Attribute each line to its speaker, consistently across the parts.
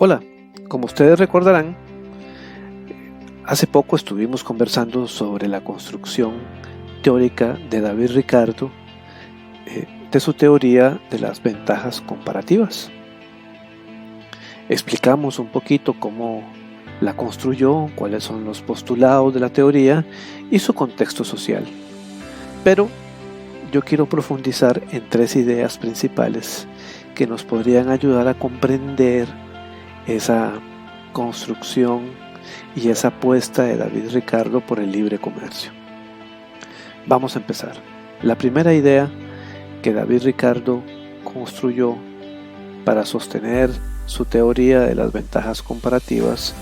Speaker 1: Hola, como ustedes recordarán, hace poco estuvimos conversando sobre la construcción teórica de David Ricardo, de su teoría de las ventajas comparativas. Explicamos un poquito cómo la construyó, cuáles son los postulados de la teoría y su contexto social. Pero yo quiero profundizar en tres ideas principales que nos podrían ayudar a comprender esa construcción y esa apuesta de David Ricardo por el libre comercio. Vamos a empezar. La primera idea que David Ricardo construyó para sostener su teoría de las ventajas comparativas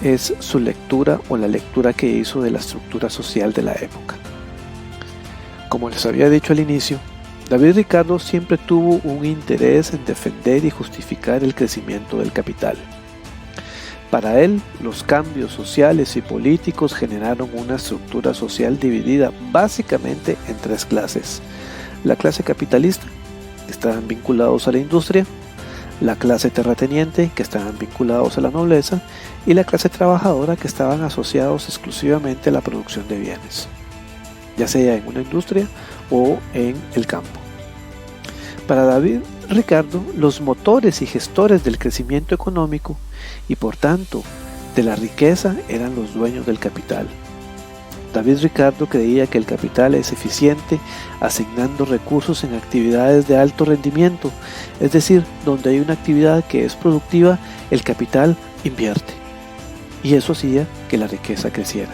Speaker 1: es su lectura o la lectura que hizo de la estructura social de la época. Como les había dicho al inicio, David Ricardo siempre tuvo un interés en defender y justificar el crecimiento del capital. Para él, los cambios sociales y políticos generaron una estructura social dividida básicamente en tres clases: la clase capitalista, que estaban vinculados a la industria; la clase terrateniente, que estaban vinculados a la nobleza; y la clase trabajadora, que estaban asociados exclusivamente a la producción de bienes, ya sea en una industria o en el campo. Para David Ricardo, los motores y gestores del crecimiento económico y por tanto de la riqueza eran los dueños del capital. David Ricardo creía que el capital es eficiente asignando recursos en actividades de alto rendimiento, es decir, donde hay una actividad que es productiva, el capital invierte, y eso hacía que la riqueza creciera.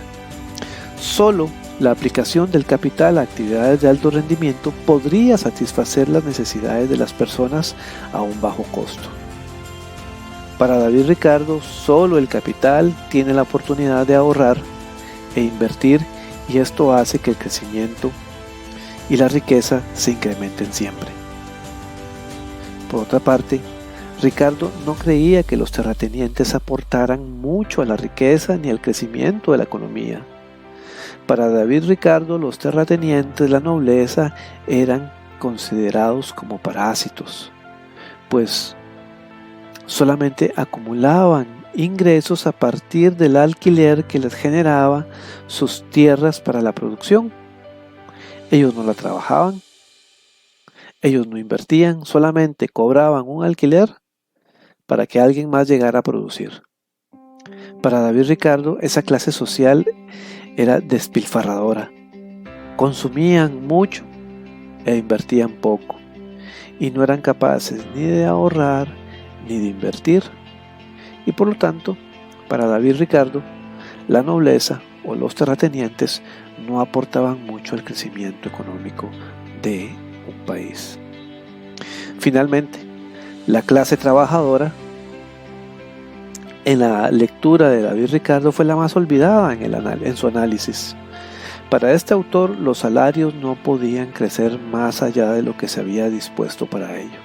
Speaker 1: Solo la aplicación del capital a actividades de alto rendimiento podría satisfacer las necesidades de las personas a un bajo costo. Para David Ricardo, solo el capital tiene la oportunidad de ahorrar e invertir, y esto hace que el crecimiento y la riqueza se incrementen siempre. Por otra parte, Ricardo no creía que los terratenientes aportaran mucho a la riqueza ni al crecimiento de la economía. Para David Ricardo, los terratenientes, la nobleza, eran considerados como parásitos, pues solamente acumulaban ingresos a partir del alquiler que les generaba sus tierras para la producción. Ellos no la trabajaban, ellos no invertían, solamente cobraban un alquiler para que alguien más llegara a producir. Para David Ricardo, esa clase social era despilfarradora. Consumían mucho e invertían poco, y no eran capaces ni de ahorrar ni de invertir. Y por lo tanto, para David Ricardo, la nobleza o los terratenientes no aportaban mucho al crecimiento económico de un país. Finalmente, la clase trabajadora, en la lectura de David Ricardo, fue la más olvidada en su análisis. Para este autor, los salarios no podían crecer más allá de lo que se había dispuesto para ello.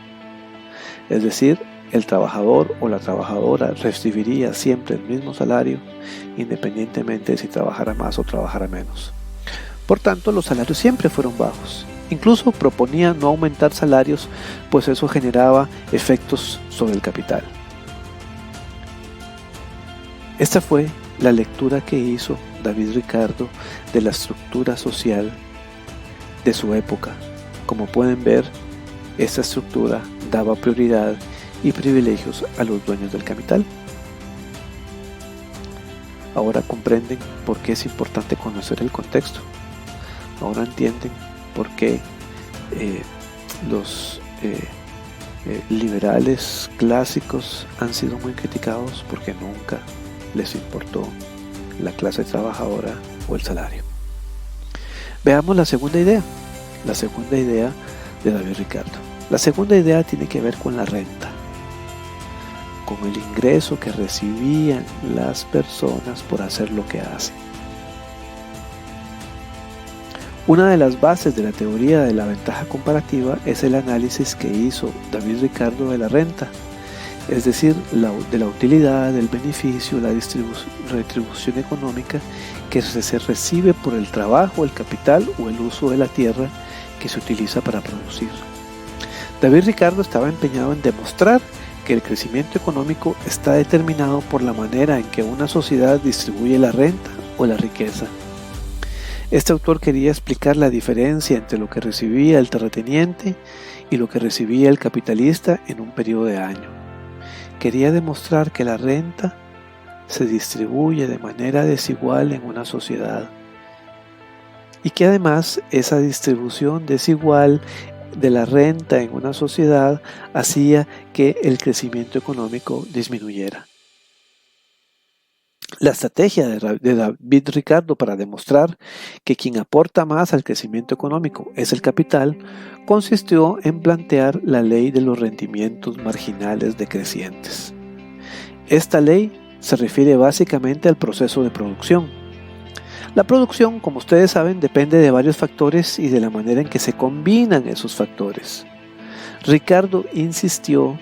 Speaker 1: Es decir, el trabajador o la trabajadora recibiría siempre el mismo salario, independientemente de si trabajara más o trabajara menos. Por tanto, los salarios siempre fueron bajos. Incluso proponía no aumentar salarios, pues eso generaba efectos sobre el capital. Esta fue la lectura que hizo David Ricardo de la estructura social de su época. Como pueden ver, esta estructura daba prioridad y privilegios a los dueños del capital. Ahora comprenden por qué es importante conocer el contexto. Ahora entienden por qué los liberales clásicos han sido muy criticados, porque nunca les importó la clase trabajadora o el salario. Veamos la segunda idea de David Ricardo. La segunda idea tiene que ver con la renta, con el ingreso que recibían las personas por hacer lo que hacen. Una de las bases de la teoría de la ventaja comparativa es el análisis que hizo David Ricardo de la renta, es decir, de la utilidad, del beneficio, la retribución económica que se recibe por el trabajo, el capital o el uso de la tierra que se utiliza para producir. David Ricardo estaba empeñado en demostrar que el crecimiento económico está determinado por la manera en que una sociedad distribuye la renta o la riqueza. Este autor quería explicar la diferencia entre lo que recibía el terrateniente y lo que recibía el capitalista en un periodo de año. Quería demostrar que la renta se distribuye de manera desigual en una sociedad y que además esa distribución desigual de la renta en una sociedad hacía que el crecimiento económico disminuyera. La estrategia de David Ricardo para demostrar que quien aporta más al crecimiento económico es el capital consistió en plantear la ley de los rendimientos marginales decrecientes. Esta ley se refiere básicamente al proceso de producción. La producción, como ustedes saben, depende de varios factores y de la manera en que se combinan esos factores. Ricardo insistió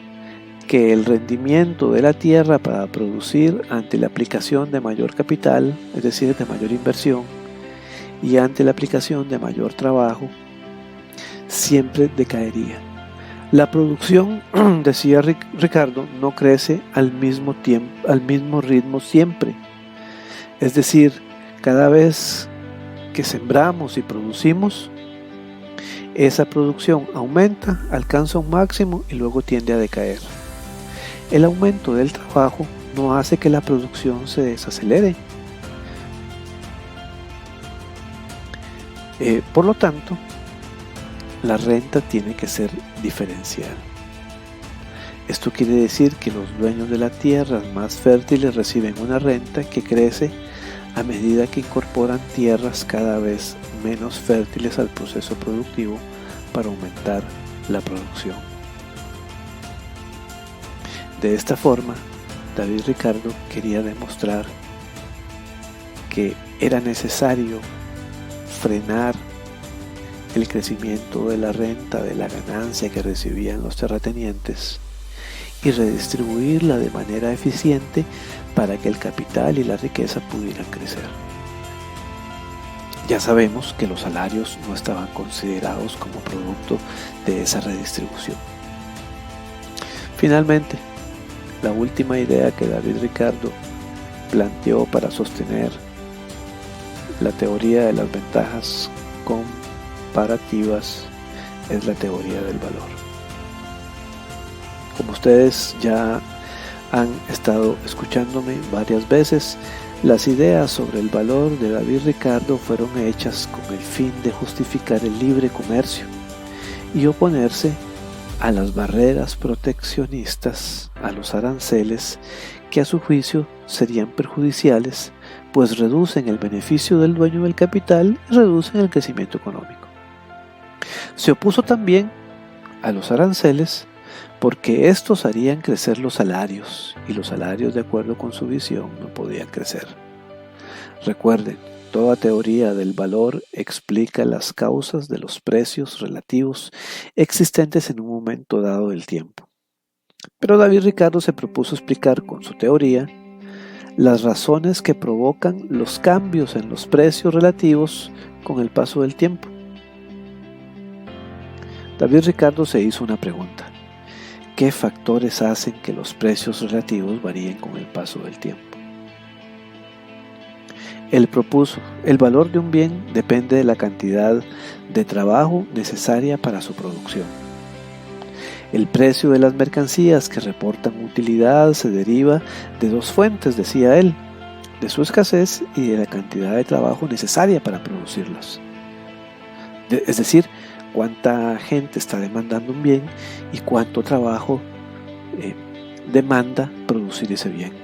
Speaker 1: que el rendimiento de la tierra para producir ante la aplicación de mayor capital, es decir, de mayor inversión, y ante la aplicación de mayor trabajo, siempre decaería. La producción, decía Ricardo, no crece al mismo ritmo siempre. Es decir, cada vez que sembramos y producimos, esa producción aumenta, alcanza un máximo y luego tiende a decaer. El aumento del trabajo no hace que la producción se desacelere. Por lo tanto, la renta tiene que ser diferencial. Esto quiere decir que los dueños de las tierras más fértiles reciben una renta que crece a medida que incorporan tierras cada vez menos fértiles al proceso productivo para aumentar la producción. De esta forma, David Ricardo quería demostrar que era necesario frenar el crecimiento de la renta, de la ganancia que recibían los terratenientes y redistribuirla de manera eficiente para que el capital y la riqueza pudieran crecer. Ya sabemos que los salarios no estaban considerados como producto de esa redistribución. Finalmente, la última idea que David Ricardo planteó para sostener la teoría de las ventajas comparativas es la teoría del valor. Como ustedes ya han estado escuchándome varias veces, las ideas sobre el valor de David Ricardo fueron hechas con el fin de justificar el libre comercio y oponerse a las barreras proteccionistas, a los aranceles, que a su juicio serían perjudiciales, pues reducen el beneficio del dueño del capital y reducen el crecimiento económico. Se opuso también a los aranceles porque estos harían crecer los salarios, y los salarios, de acuerdo con su visión, no podían crecer. Recuerden, toda teoría del valor explica las causas de los precios relativos existentes en un momento dado del tiempo. Pero David Ricardo se propuso explicar con su teoría las razones que provocan los cambios en los precios relativos con el paso del tiempo. David Ricardo se hizo una pregunta: ¿qué factores hacen que los precios relativos varíen con el paso del tiempo? Él propuso: el valor de un bien depende de la cantidad de trabajo necesaria para su producción. El precio de las mercancías que reportan utilidad se deriva de dos fuentes, decía él: de su escasez y de la cantidad de trabajo necesaria para producirlas. Es decir, cuánta gente está demandando un bien y cuánto trabajo demanda producir ese bien.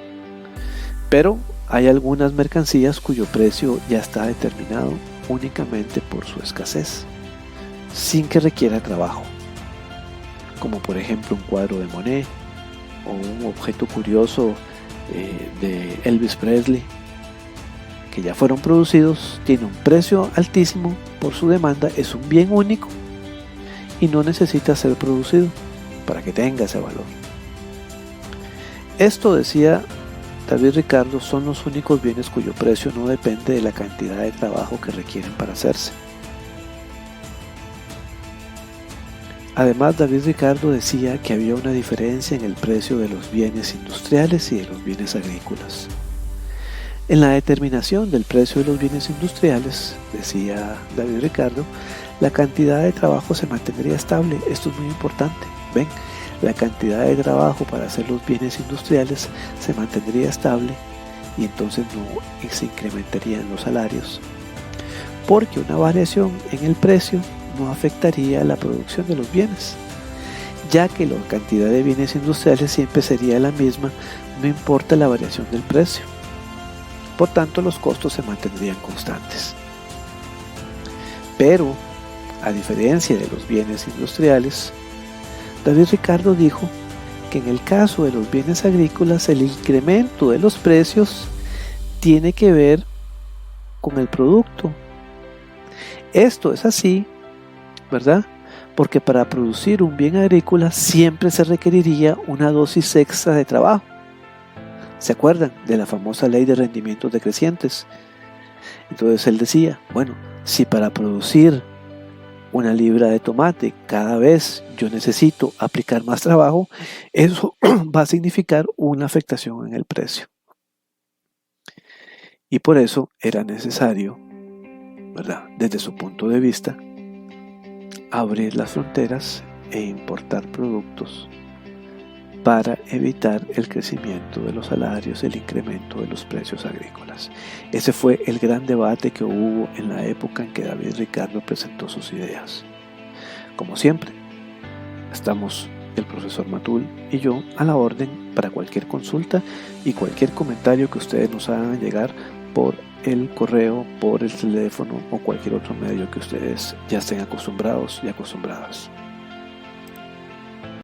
Speaker 1: Pero hay algunas mercancías cuyo precio ya está determinado únicamente por su escasez, sin que requiera trabajo, como por ejemplo un cuadro de Monet o un objeto curioso de Elvis Presley, que ya fueron producidos, tiene un precio altísimo por su demanda, es un bien único y no necesita ser producido para que tenga ese valor. Esto, decía David Ricardo, son los únicos bienes cuyo precio no depende de la cantidad de trabajo que requieren para hacerse. Además, David Ricardo decía que había una diferencia en el precio de los bienes industriales y de los bienes agrícolas. En la determinación del precio de los bienes industriales, decía David Ricardo, la cantidad de trabajo se mantendría estable. Esto es muy importante. Ven, la cantidad de trabajo para hacer los bienes industriales se mantendría estable y entonces no se incrementarían los salarios, porque una variación en el precio no afectaría la producción de los bienes, ya que la cantidad de bienes industriales siempre sería la misma, no importa la variación del precio. Por tanto, los costos se mantendrían constantes. Pero, a diferencia de los bienes industriales, David Ricardo dijo que en el caso de los bienes agrícolas el incremento de los precios tiene que ver con el producto. Esto es así, ¿verdad? Porque para producir un bien agrícola siempre se requeriría una dosis extra de trabajo. ¿Se acuerdan de la famosa ley de rendimientos decrecientes? Entonces él decía, bueno, si para producir una libra de tomate cada vez yo necesito aplicar más trabajo, eso va a significar una afectación en el precio. Y por eso era necesario, ¿verdad?, desde su punto de vista, abrir las fronteras e importar productos para evitar el crecimiento de los salarios, el incremento de los precios agrícolas. Ese fue el gran debate que hubo en la época en que David Ricardo presentó sus ideas. Como siempre, estamos el profesor Matul y yo a la orden para cualquier consulta y cualquier comentario que ustedes nos hagan llegar por el correo, por el teléfono o cualquier otro medio que ustedes ya estén acostumbrados y acostumbradas.